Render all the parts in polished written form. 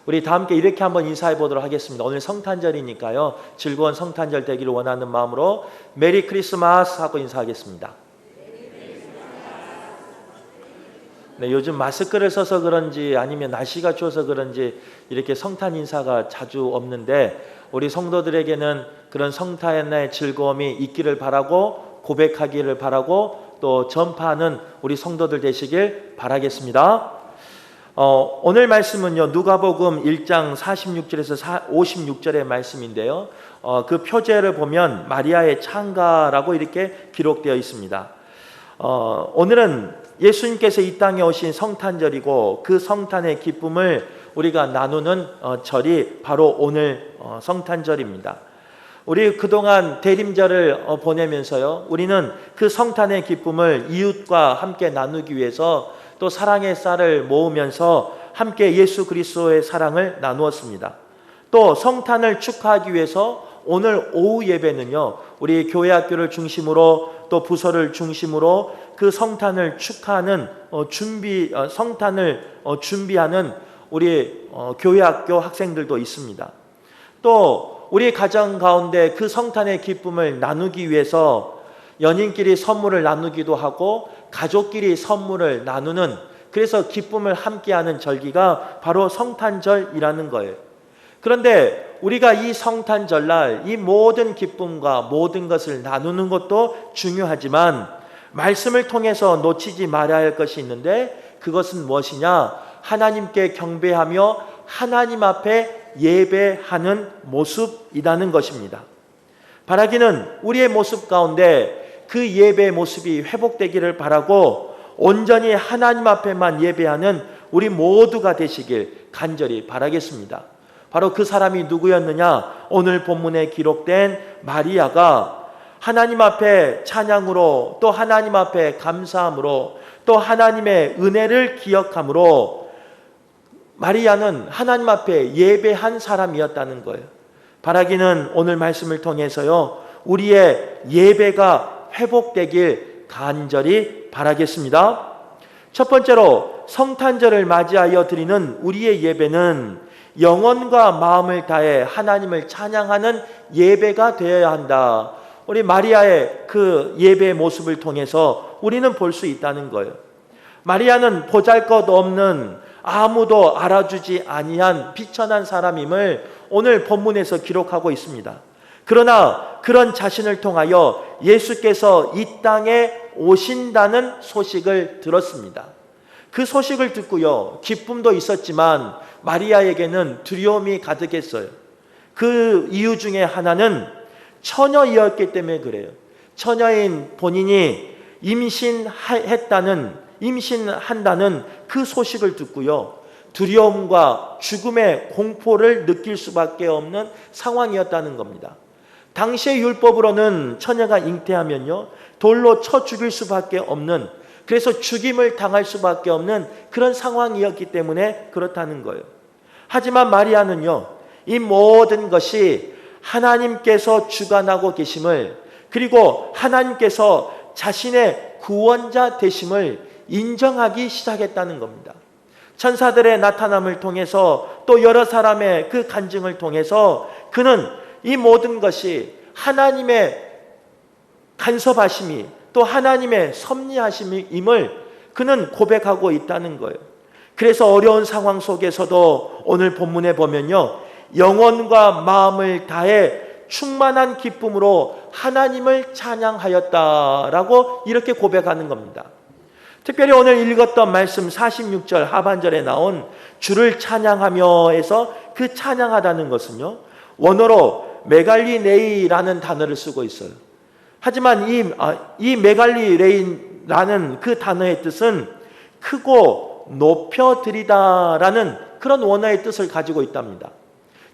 우리 다 함께 이렇게 한번 인사해 보도록 하겠습니다. 오늘 성탄절이니까요. 즐거운 성탄절 되기를 원하는 마음으로 메리 크리스마스 하고 인사하겠습니다. 네, 요즘 마스크를 써서 그런지 아니면 날씨가 추워서 그런지 이렇게 성탄 인사가 자주 없는데 우리 성도들에게는 그런 성탄의 즐거움이 있기를 바라고 고백하기를 바라고 또 전파하는 우리 성도들 되시길 바라겠습니다. 오늘 말씀은요, 누가복음 1장 46절에서 56절의 말씀인데요. 그 표제를 보면 마리아의 창가라고 이렇게 기록되어 있습니다. 오늘은 예수님께서 이 땅에 오신 성탄절이고 그 성탄의 기쁨을 우리가 나누는 절이 바로 오늘 성탄절입니다. 우리 그동안 대림절을 보내면서요, 우리는 그 성탄의 기쁨을 이웃과 함께 나누기 위해서 또 사랑의 쌀을 모으면서 함께 예수 그리스도의 사랑을 나누었습니다. 또 성탄을 축하하기 위해서 오늘 오후 예배는요, 우리 교회 학교를 중심으로 또 부서를 중심으로 그 성탄을 축하하는 성탄을 준비하는 우리 교회 학교 학생들도 있습니다. 또 우리 가정 가운데 그 성탄의 기쁨을 나누기 위해서 연인끼리 선물을 나누기도 하고 가족끼리 선물을 나누는, 그래서 기쁨을 함께하는 절기가 바로 성탄절이라는 거예요. 그런데 우리가 이 성탄절날 이 모든 기쁨과 모든 것을 나누는 것도 중요하지만 말씀을 통해서 놓치지 말아야 할 것이 있는데 그것은 무엇이냐? 하나님께 경배하며 하나님 앞에 예배하는 모습이라는 것입니다. 바라기는 우리의 모습 가운데 그 예배의 모습이 회복되기를 바라고 온전히 하나님 앞에만 예배하는 우리 모두가 되시길 간절히 바라겠습니다. 바로 그 사람이 누구였느냐? 오늘 본문에 기록된 마리아가 하나님 앞에 찬양으로 또 하나님 앞에 감사함으로 또 하나님의 은혜를 기억함으로 마리아는 하나님 앞에 예배한 사람이었다는 거예요. 바라기는 오늘 말씀을 통해서요, 우리의 예배가 회복되길 간절히 바라겠습니다. 첫 번째로 성탄절을 맞이하여 드리는 우리의 예배는 영혼과 마음을 다해 하나님을 찬양하는 예배가 되어야 한다. 우리 마리아의 그 예배의 모습을 통해서 우리는 볼 수 있다는 거예요. 마리아는 보잘것없는 아무도 알아주지 아니한 비천한 사람임을 오늘 본문에서 기록하고 있습니다. 그러나 그런 자신을 통하여 예수께서 이 땅에 오신다는 소식을 들었습니다. 그 소식을 듣고요, 기쁨도 있었지만 마리아에게는 두려움이 가득했어요. 그 이유 중에 하나는 처녀이었기 때문에 그래요. 처녀인 본인이 임신한다는 그 소식을 듣고요, 두려움과 죽음의 공포를 느낄 수밖에 없는 상황이었다는 겁니다. 당시의 율법으로는 처녀가 잉태하면요, 돌로 쳐 죽일 수밖에 없는, 그래서 죽임을 당할 수밖에 없는 그런 상황이었기 때문에 그렇다는 거예요. 하지만 마리아는요, 이 모든 것이 하나님께서 주관하고 계심을, 그리고 하나님께서 자신의 구원자 되심을 인정하기 시작했다는 겁니다. 천사들의 나타남을 통해서 또 여러 사람의 그 간증을 통해서 그는 이 모든 것이 하나님의 간섭하심이 또 하나님의 섭리하심임을 그는 고백하고 있다는 거예요. 그래서 어려운 상황 속에서도 오늘 본문에 보면요, 영혼과 마음을 다해 충만한 기쁨으로 하나님을 찬양하였다라고 이렇게 고백하는 겁니다. 특별히 오늘 읽었던 말씀 46절 하반절에 나온 주를 찬양하며에서 그 찬양하다는 것은요, 원어로 메갈리네이라는 단어를 쓰고 있어요. 하지만 이 메갈리레인라는 그 단어의 뜻은 크고 높여드리다라는 그런 원어의 뜻을 가지고 있답니다.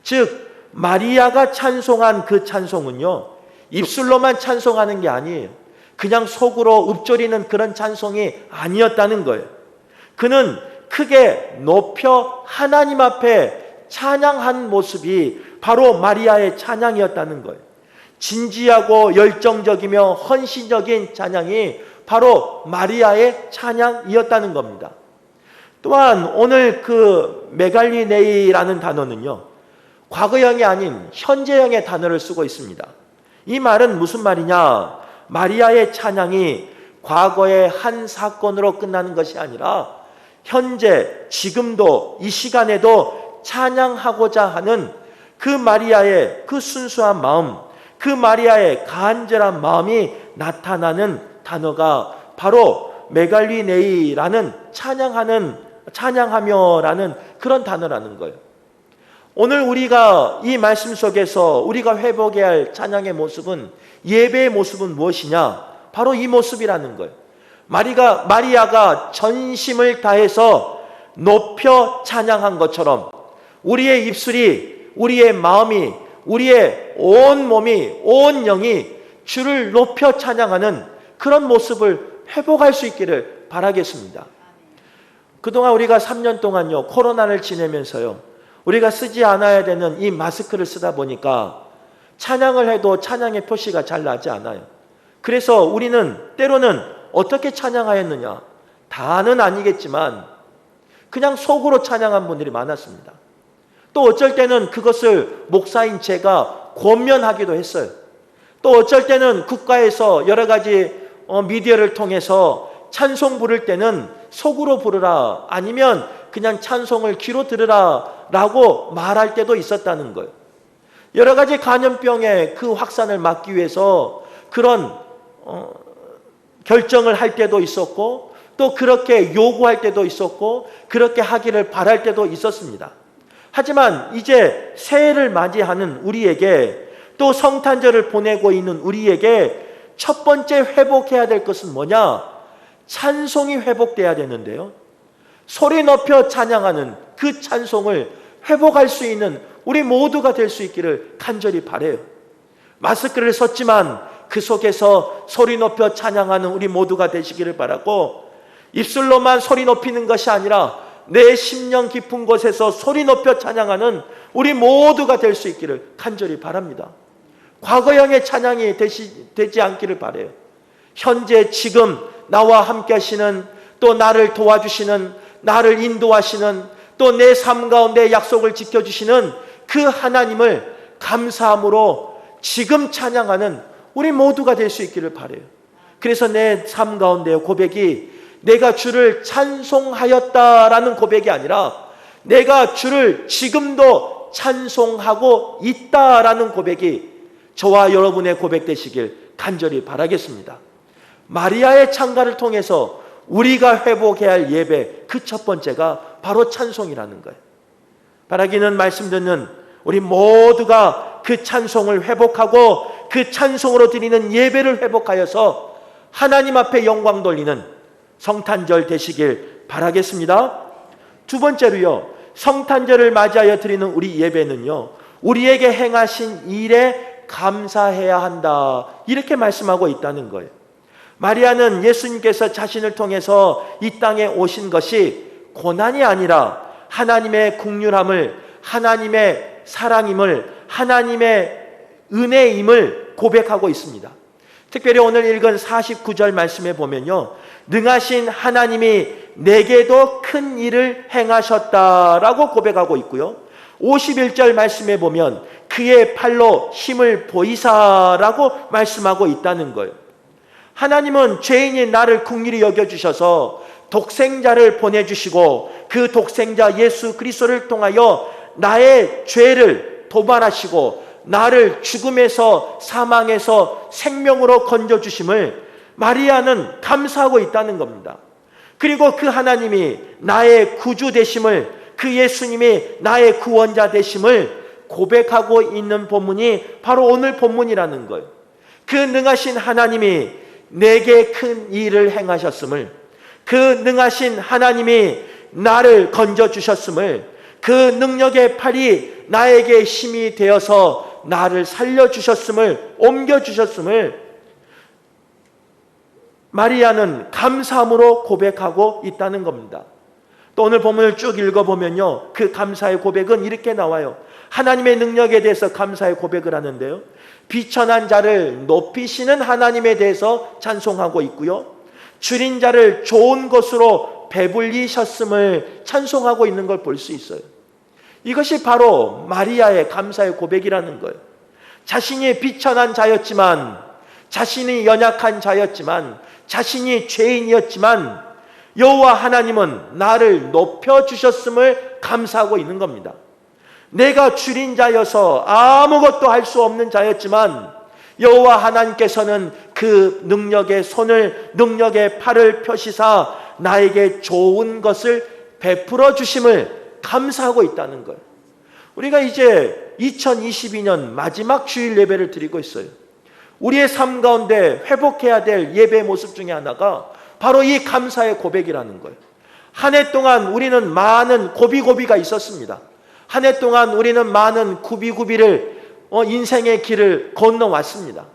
즉 마리아가 찬송한 그 찬송은요, 입술로만 찬송하는 게 아니에요. 그냥 속으로 읊조리는 그런 찬송이 아니었다는 거예요. 그는 크게 높여 하나님 앞에 찬양한 모습이 바로 마리아의 찬양이었다는 거예요. 진지하고 열정적이며 헌신적인 찬양이 바로 마리아의 찬양이었다는 겁니다. 또한 오늘 그 메갈리네이라는 단어는요, 과거형이 아닌 현재형의 단어를 쓰고 있습니다. 이 말은 무슨 말이냐? 마리아의 찬양이 과거의 한 사건으로 끝나는 것이 아니라 현재, 지금도, 이 시간에도 찬양하고자 하는 그 마리아의 그 순수한 마음, 그 마리아의 간절한 마음이 나타나는 단어가 바로 메갈리네이라는 찬양하며라는 그런 단어라는 거예요. 오늘 우리가 이 말씀 속에서 우리가 회복해야 할 찬양의 모습은, 예배의 모습은 무엇이냐? 바로 이 모습이라는 거예요. 마리아가 전심을 다해서 높여 찬양한 것처럼 우리의 입술이, 우리의 마음이, 우리의 온 몸이, 온 영이 주를 높여 찬양하는 그런 모습을 회복할 수 있기를 바라겠습니다. 그동안 우리가 3년 동안요, 코로나를 지내면서요, 우리가 쓰지 않아야 되는 이 마스크를 쓰다 보니까 찬양을 해도 찬양의 표시가 잘 나지 않아요. 그래서 우리는 때로는 어떻게 찬양하였느냐? 다는 아니겠지만 그냥 속으로 찬양한 분들이 많았습니다. 또 어쩔 때는 그것을 목사인 제가 권면하기도 했어요. 또 어쩔 때는 국가에서 여러 가지 미디어를 통해서 찬송 부를 때는 속으로 부르라, 아니면 그냥 찬송을 귀로 들으라 라고 말할 때도 있었다는 거예요. 여러 가지 감염병의 그 확산을 막기 위해서 그런 결정을 할 때도 있었고, 또 그렇게 요구할 때도 있었고, 그렇게 하기를 바랄 때도 있었습니다. 하지만 이제 새해를 맞이하는 우리에게, 또 성탄절을 보내고 있는 우리에게 첫 번째 회복해야 될 것은 뭐냐? 찬송이 회복돼야 되는데요, 소리 높여 찬양하는 그 찬송을 회복할 수 있는 우리 모두가 될 수 있기를 간절히 바라요. 마스크를 썼지만 그 속에서 소리 높여 찬양하는 우리 모두가 되시기를 바라고, 입술로만 소리 높이는 것이 아니라 내 심령 깊은 곳에서 소리 높여 찬양하는 우리 모두가 될 수 있기를 간절히 바랍니다. 과거형의 찬양이 되지 않기를 바라요. 현재 지금 나와 함께 하시는, 또 나를 도와주시는, 나를 인도하시는, 또 내 삶 가운데 약속을 지켜주시는 그 하나님을 감사함으로 지금 찬양하는 우리 모두가 될 수 있기를 바라요. 그래서 내 삶 가운데 고백이 내가 주를 찬송하였다라는 고백이 아니라 내가 주를 지금도 찬송하고 있다라는 고백이 저와 여러분의 고백 되시길 간절히 바라겠습니다. 마리아의 찬가를 통해서 우리가 회복해야 할 예배, 그 첫 번째가 바로 찬송이라는 거예요. 바라기는 말씀 듣는 우리 모두가 그 찬송을 회복하고 그 찬송으로 드리는 예배를 회복하여서 하나님 앞에 영광 돌리는 성탄절 되시길 바라겠습니다. 두 번째로요, 성탄절을 맞이하여 드리는 우리 예배는요, 우리에게 행하신 일에 감사해야 한다, 이렇게 말씀하고 있다는 거예요. 마리아는 예수님께서 자신을 통해서 이 땅에 오신 것이 고난이 아니라 하나님의 긍휼함을, 하나님의 사랑임을, 하나님의 은혜임을 고백하고 있습니다. 특별히 오늘 읽은 49절 말씀에 보면요, 능하신 하나님이 내게도 큰 일을 행하셨다라고 고백하고 있고요, 51절 말씀에 보면 그의 팔로 힘을 보이사라고 말씀하고 있다는 거예요. 하나님은 죄인인 나를 긍휼히 여겨주셔서 독생자를 보내주시고 그 독생자 예수 그리스도를 통하여 나의 죄를 도말하시고 나를 죽음에서, 사망에서 생명으로 건져주심을 마리아는 감사하고 있다는 겁니다. 그리고 그 하나님이 나의 구주 되심을, 그 예수님이 나의 구원자 되심을 고백하고 있는 본문이 바로 오늘 본문이라는 거예요. 그 능하신 하나님이 내게 큰 일을 행하셨음을, 그 능하신 하나님이 나를 건져주셨음을, 그 능력의 팔이 나에게 힘이 되어서 나를 살려주셨음을, 옮겨주셨음을 마리아는 감사함으로 고백하고 있다는 겁니다. 또 오늘 본문을 쭉 읽어보면요, 그 감사의 고백은 이렇게 나와요. 하나님의 능력에 대해서 감사의 고백을 하는데요, 비천한 자를 높이시는 하나님에 대해서 찬송하고 있고요, 줄인 자를 좋은 것으로 배불리셨음을 찬송하고 있는 걸 볼 수 있어요. 이것이 바로 마리아의 감사의 고백이라는 거예요. 자신이 비천한 자였지만, 자신이 연약한 자였지만, 자신이 죄인이었지만 여호와 하나님은 나를 높여주셨음을 감사하고 있는 겁니다. 내가 줄인 자여서 아무것도 할 수 없는 자였지만 여호와 하나님께서는 그 능력의 손을, 능력의 팔을 펴시사 나에게 좋은 것을 베풀어 주심을 감사하고 있다는 거예요. 우리가 이제 2022년 마지막 주일 예배를 드리고 있어요. 우리의 삶 가운데 회복해야 될 예배 모습 중에 하나가 바로 이 감사의 고백이라는 거예요. 한 해 동안 우리는 많은 고비고비가 있었습니다. 한 해 동안 우리는 많은 구비구비를 인생의 길을 건너왔습니다.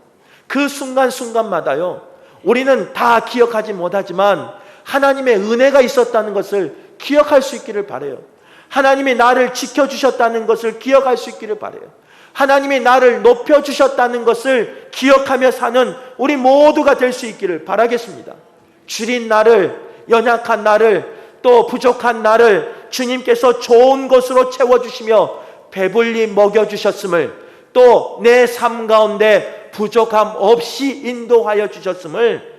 그 순간순간마다요, 우리는 다 기억하지 못하지만 하나님의 은혜가 있었다는 것을 기억할 수 있기를 바라요. 하나님이 나를 지켜주셨다는 것을 기억할 수 있기를 바라요. 하나님이 나를 높여주셨다는 것을 기억하며 사는 우리 모두가 될 수 있기를 바라겠습니다. 줄인 나를, 연약한 나를, 또 부족한 나를 주님께서 좋은 것으로 채워주시며 배불리 먹여주셨음을, 또 내 삶 가운데 부족함 없이 인도하여 주셨음을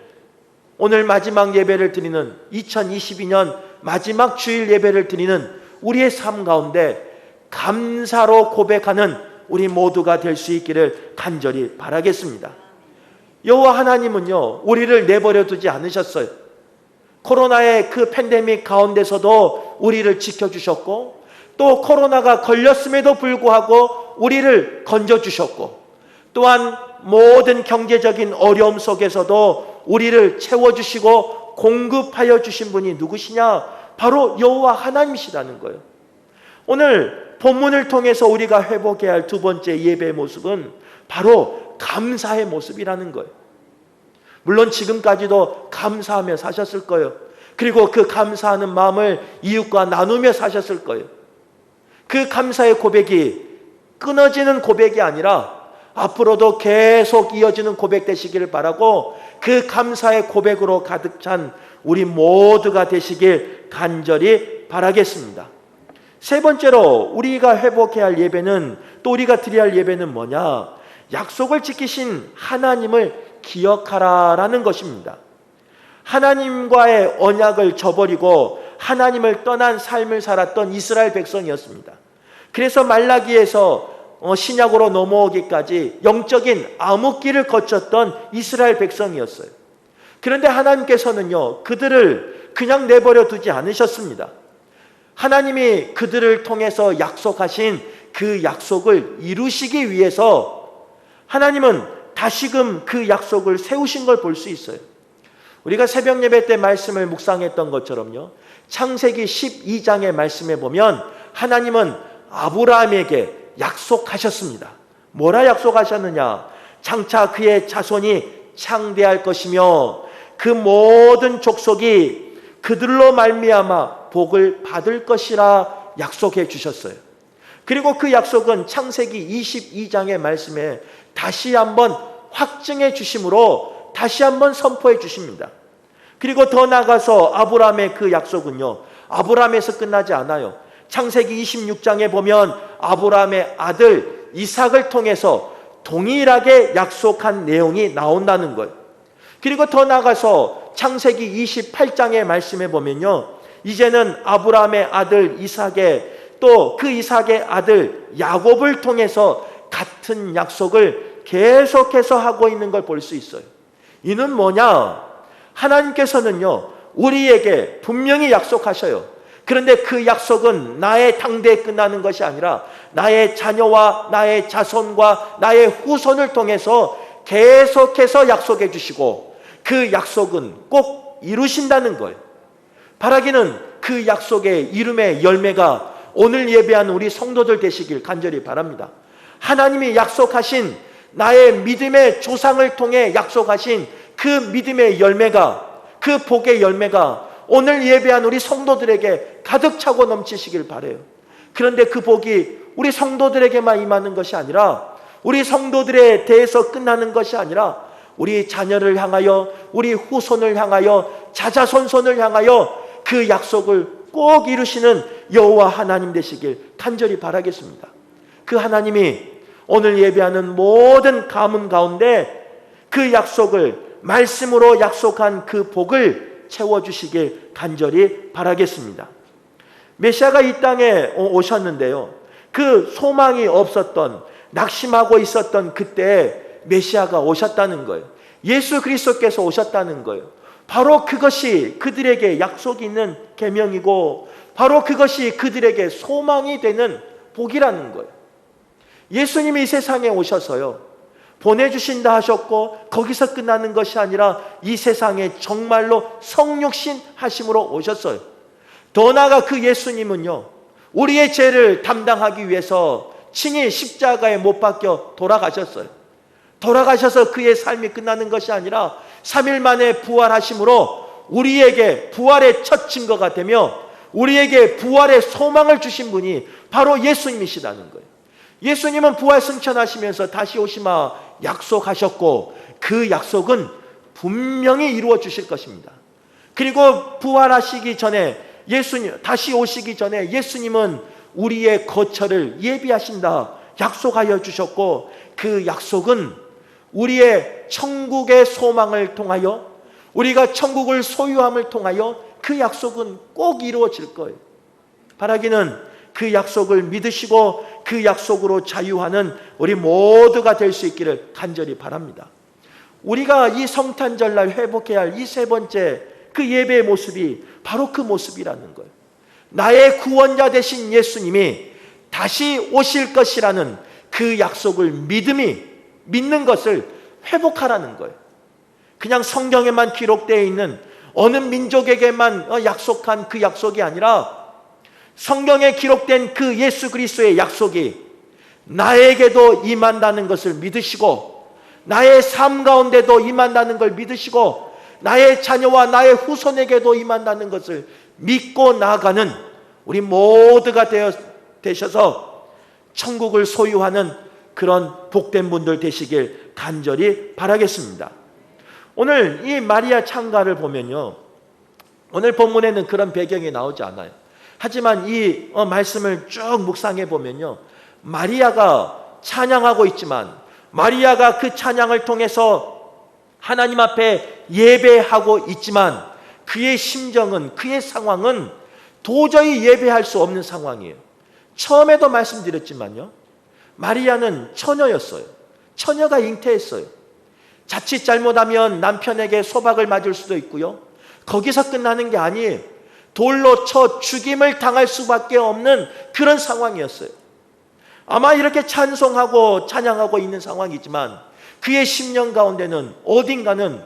오늘 마지막 예배를 드리는 2022년 마지막 주일 예배를 드리는 우리의 삶 가운데 감사로 고백하는 우리 모두가 될 수 있기를 간절히 바라겠습니다. 여호와 하나님은요, 우리를 내버려 두지 않으셨어요. 코로나의 그 팬데믹 가운데서도 우리를 지켜주셨고, 또 코로나가 걸렸음에도 불구하고 우리를 건져주셨고, 또한 모든 경제적인 어려움 속에서도 우리를 채워주시고 공급하여 주신 분이 누구시냐? 바로 여호와 하나님이시라는 거예요. 오늘 본문을 통해서 우리가 회복해야 할 두 번째 예배의 모습은 바로 감사의 모습이라는 거예요. 물론 지금까지도 감사하며 사셨을 거예요. 그리고 그 감사하는 마음을 이웃과 나누며 사셨을 거예요. 그 감사의 고백이 끊어지는 고백이 아니라 앞으로도 계속 이어지는 고백 되시기를 바라고, 그 감사의 고백으로 가득 찬 우리 모두가 되시길 간절히 바라겠습니다. 세 번째로 우리가 회복해야 할 예배는, 또 우리가 드려야 할 예배는 뭐냐? 약속을 지키신 하나님을 기억하라라는 것입니다. 하나님과의 언약을 저버리고 하나님을 떠난 삶을 살았던 이스라엘 백성이었습니다. 그래서 말라기에서 신약으로 넘어오기까지 영적인 암흑기를 거쳤던 이스라엘 백성이었어요. 그런데 하나님께서는요, 그들을 그냥 내버려 두지 않으셨습니다. 하나님이 그들을 통해서 약속하신 그 약속을 이루시기 위해서 하나님은 다시금 그 약속을 세우신 걸 볼 수 있어요. 우리가 새벽 예배 때 말씀을 묵상했던 것처럼요, 창세기 12장의 말씀에 보면 하나님은 아브라함에게 약속하셨습니다. 뭐라 약속하셨느냐? 장차 그의 자손이 창대할 것이며 그 모든 족속이 그들로 말미암아 복을 받을 것이라 약속해 주셨어요. 그리고 그 약속은 창세기 22장의 말씀에 다시 한번 확증해 주심으로 다시 한번 선포해 주십니다. 그리고 더 나아가서 아브라함의 그 약속은요, 아브라함에서 끝나지 않아요. 창세기 26장에 보면 아브라함의 아들 이삭을 통해서 동일하게 약속한 내용이 나온다는 거예요. 그리고 더 나아가서 창세기 28장의 말씀에 보면요, 이제는 아브라함의 아들 이삭의, 또 그 이삭의 아들 야곱을 통해서 같은 약속을 계속해서 하고 있는 걸 볼 수 있어요. 이는 뭐냐? 하나님께서는요, 우리에게 분명히 약속하셔요. 그런데 그 약속은 나의 당대에 끝나는 것이 아니라 나의 자녀와 나의 자손과 나의 후손을 통해서 계속해서 약속해 주시고, 그 약속은 꼭 이루신다는 거예요. 바라기는 그 약속의 이름의 열매가 오늘 예배한 우리 성도들 되시길 간절히 바랍니다. 하나님이 약속하신, 나의 믿음의 조상을 통해 약속하신 그 믿음의 열매가, 그 복의 열매가 오늘 예배한 우리 성도들에게 가득 차고 넘치시길 바라요. 그런데 그 복이 우리 성도들에게만 임하는 것이 아니라, 우리 성도들에 대해서 끝나는 것이 아니라 우리 자녀를 향하여, 우리 후손을 향하여, 자자손손을 향하여 그 그 약속을 꼭 이루시는 여호와 하나님 되시길 간절히 바라겠습니다. 그 하나님이 오늘 예배하는 모든 가문 가운데 그 약속을 말씀으로 약속한 그 복을 채워주시길 간절히 바라겠습니다. 메시아가 이 땅에 오셨는데요, 그 소망이 없었던, 낙심하고 있었던 그때 메시아가 오셨다는 거예요. 예수 그리스도께서 오셨다는 거예요. 바로 그것이 그들에게 약속이 있는 계명이고, 바로 그것이 그들에게 소망이 되는 복이라는 거예요. 예수님이 이 세상에 오셔서요, 보내주신다 하셨고 거기서 끝나는 것이 아니라 이 세상에 정말로 성육신 하심으로 오셨어요. 더 나아가 그 예수님은요, 우리의 죄를 담당하기 위해서 친히 십자가에 못 박혀 돌아가셨어요. 돌아가셔서 그의 삶이 끝나는 것이 아니라 3일 만에 부활하심으로 우리에게 부활의 첫 증거가 되며 우리에게 부활의 소망을 주신 분이 바로 예수님이시다는 거예요. 예수님은 부활 승천하시면서 다시 오시마 약속하셨고 그 약속은 분명히 이루어 주실 것입니다. 그리고 부활하시기 전에 예수님 다시 오시기 전에 예수님은 우리의 거처를 예비하신다 약속하여 주셨고, 그 약속은 우리의 천국의 소망을 통하여, 우리가 천국을 소유함을 통하여 그 약속은 꼭 이루어질 거예요. 바라기는 그 약속을 믿으시고 그 약속으로 자유하는 우리 모두가 될 수 있기를 간절히 바랍니다. 우리가 이 성탄절날 회복해야 할 이 세 번째 그 예배의 모습이 바로 그 모습이라는 거예요. 나의 구원자 되신 예수님이 다시 오실 것이라는 그 약속을 믿는 것을 회복하라는 거예요. 그냥 성경에만 기록되어 있는 어느 민족에게만 약속한 그 약속이 아니라 성경에 기록된 그 예수 그리스도의 약속이 나에게도 임한다는 것을 믿으시고, 나의 삶 가운데도 임한다는 걸 믿으시고, 나의 자녀와 나의 후손에게도 임한다는 것을 믿고 나아가는 우리 모두가 되셔서 천국을 소유하는 그런 복된 분들 되시길 간절히 바라겠습니다. 오늘 이 마리아 창가를 보면요, 오늘 본문에는 그런 배경이 나오지 않아요. 하지만 이 말씀을 쭉 묵상해 보면요, 마리아가 찬양하고 있지만, 마리아가 그 찬양을 통해서 하나님 앞에 예배하고 있지만 그의 심정은, 그의 상황은 도저히 예배할 수 없는 상황이에요. 처음에도 말씀드렸지만요, 마리아는 처녀였어요. 처녀가 잉태했어요. 자칫 잘못하면 남편에게 소박을 맞을 수도 있고요, 거기서 끝나는 게 아니에요. 돌로 쳐 죽임을 당할 수밖에 없는 그런 상황이었어요. 아마 이렇게 찬송하고 찬양하고 있는 상황이지만 그의 심령 가운데는 어딘가는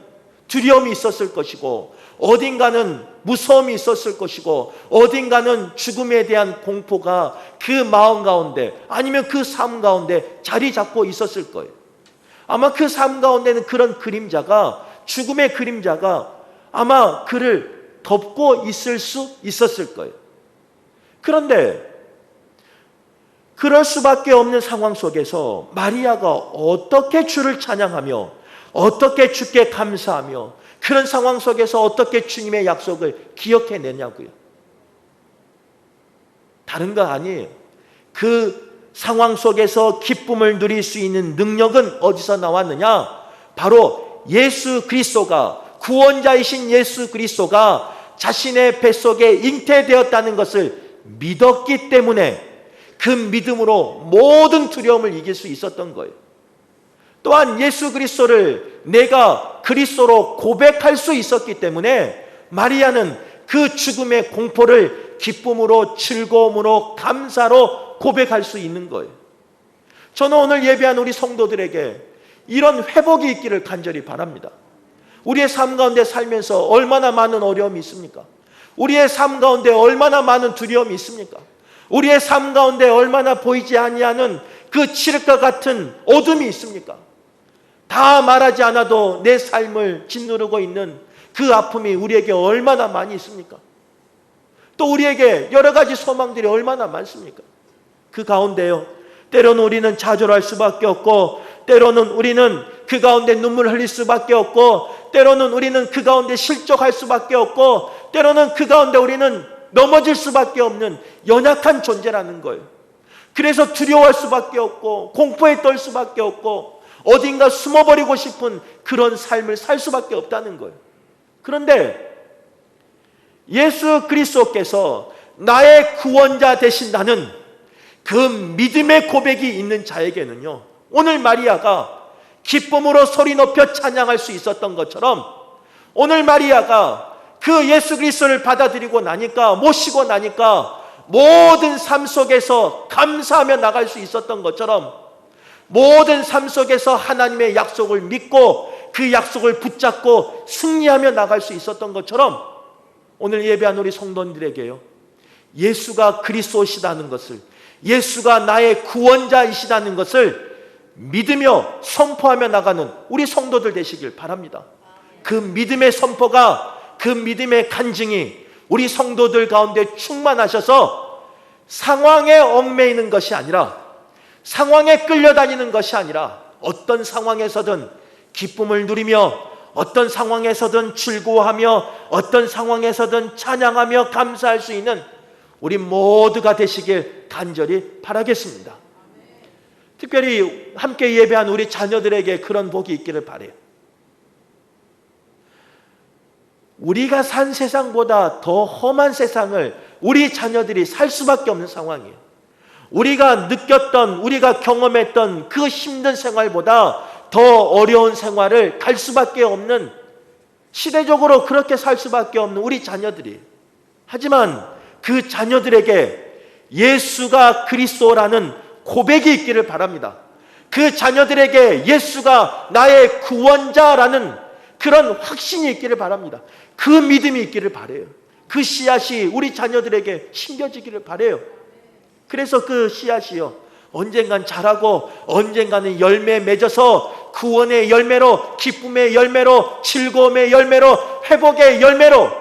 두려움이 있었을 것이고, 어딘가는 무서움이 있었을 것이고, 어딘가는 죽음에 대한 공포가 그 마음 가운데 아니면 그 삶 가운데 자리 잡고 있었을 거예요. 아마 그 삶 가운데는 그런 그림자가, 죽음의 그림자가 아마 그를 덮고 있을 수 있었을 거예요. 그런데 그럴 수밖에 없는 상황 속에서 마리아가 어떻게 주를 찬양하며 어떻게 주께 감사하며 그런 상황 속에서 어떻게 주님의 약속을 기억해내냐고요. 다른 거 아니에요. 그 상황 속에서 기쁨을 누릴 수 있는 능력은 어디서 나왔느냐? 바로 예수 그리스도가, 구원자이신 예수 그리스도가 자신의 뱃속에 잉태되었다는 것을 믿었기 때문에 그 믿음으로 모든 두려움을 이길 수 있었던 거예요. 또한 예수 그리스도를 내가 그리스도로 고백할 수 있었기 때문에 마리아는 그 죽음의 공포를 기쁨으로, 즐거움으로, 감사로 고백할 수 있는 거예요. 저는 오늘 예배한 우리 성도들에게 이런 회복이 있기를 간절히 바랍니다. 우리의 삶 가운데 살면서 얼마나 많은 어려움이 있습니까? 우리의 삶 가운데 얼마나 많은 두려움이 있습니까? 우리의 삶 가운데 얼마나 보이지 아니하는 그 칠흑과 같은 어둠이 있습니까? 다 말하지 않아도 내 삶을 짓누르고 있는 그 아픔이 우리에게 얼마나 많이 있습니까? 또 우리에게 여러 가지 소망들이 얼마나 많습니까? 그 가운데요, 때로는 우리는 좌절할 수밖에 없고, 때로는 우리는 그 가운데 눈물 흘릴 수밖에 없고, 때로는 우리는 그 가운데 실족할 수밖에 없고, 때로는 그 가운데 우리는 넘어질 수밖에 없는 연약한 존재라는 거예요. 그래서 두려워할 수밖에 없고, 공포에 떨 수밖에 없고, 어딘가 숨어버리고 싶은 그런 삶을 살 수밖에 없다는 거예요. 그런데 예수 그리스도께서 나의 구원자 되신다는 그 믿음의 고백이 있는 자에게는요, 오늘 마리아가 기쁨으로 소리 높여 찬양할 수 있었던 것처럼, 오늘 마리아가 그 예수 그리스도를 받아들이고 나니까, 모시고 나니까 모든 삶 속에서 감사하며 나갈 수 있었던 것처럼, 모든 삶 속에서 하나님의 약속을 믿고 그 약속을 붙잡고 승리하며 나갈 수 있었던 것처럼, 오늘 예배한 우리 성도님들에게요, 예수가 그리스도시다는 것을, 예수가 나의 구원자이시다는 것을 믿으며 선포하며 나가는 우리 성도들 되시길 바랍니다. 그 믿음의 선포가, 그 믿음의 간증이 우리 성도들 가운데 충만하셔서 상황에 얽매이는 것이 아니라, 상황에 끌려다니는 것이 아니라, 어떤 상황에서든 기쁨을 누리며, 어떤 상황에서든 즐거워하며, 어떤 상황에서든 찬양하며 감사할 수 있는 우리 모두가 되시길 간절히 바라겠습니다. 특별히 함께 예배한 우리 자녀들에게 그런 복이 있기를 바라요. 우리가 산 세상보다 더 험한 세상을 우리 자녀들이 살 수밖에 없는 상황이에요. 우리가 느꼈던, 우리가 경험했던 그 힘든 생활보다 더 어려운 생활을 갈 수밖에 없는, 시대적으로 그렇게 살 수밖에 없는 우리 자녀들이, 하지만 그 자녀들에게 예수가 그리스도라는 고백이 있기를 바랍니다. 그 자녀들에게 예수가 나의 구원자라는 그런 확신이 있기를 바랍니다. 그 믿음이 있기를 바라요. 그 씨앗이 우리 자녀들에게 심겨지기를 바라요. 그래서 그 씨앗이요, 언젠간 자라고 언젠가는 열매 맺어서 구원의 열매로, 기쁨의 열매로, 즐거움의 열매로, 회복의 열매로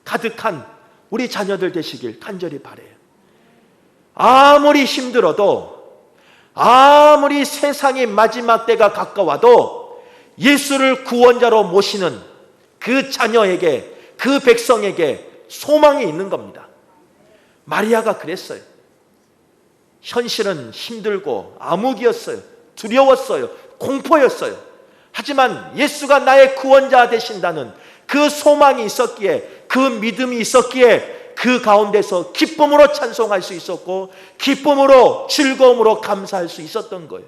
가득한 우리 자녀들 되시길 간절히 바라요. 아무리 힘들어도, 아무리 세상의 마지막 때가 가까워도 예수를 구원자로 모시는 그 자녀에게, 그 백성에게 소망이 있는 겁니다. 마리아가 그랬어요. 현실은 힘들고 암흑이었어요. 두려웠어요. 공포였어요. 하지만 예수가 나의 구원자 되신다는 그 소망이 있었기에, 그 믿음이 있었기에 그 가운데서 기쁨으로 찬송할 수 있었고, 기쁨으로, 즐거움으로 감사할 수 있었던 거예요.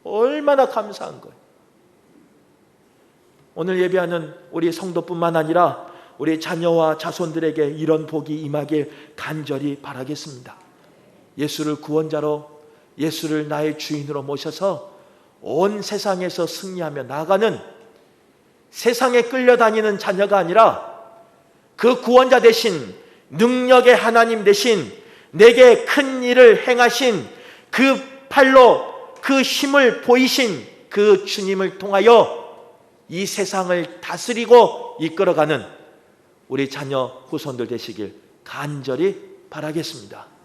얼마나 감사한 거예요. 오늘 예배하는 우리 성도뿐만 아니라 우리 자녀와 자손들에게 이런 복이 임하길 간절히 바라겠습니다. 예수를 구원자로, 예수를 나의 주인으로 모셔서 온 세상에서 승리하며 나아가는, 세상에 끌려다니는 자녀가 아니라 그 구원자 되신, 능력의 하나님 되신, 내게 큰 일을 행하신 그 팔로 그 힘을 보이신 그 주님을 통하여 이 세상을 다스리고 이끌어가는 우리 자녀 후손들 되시길 간절히 바라겠습니다.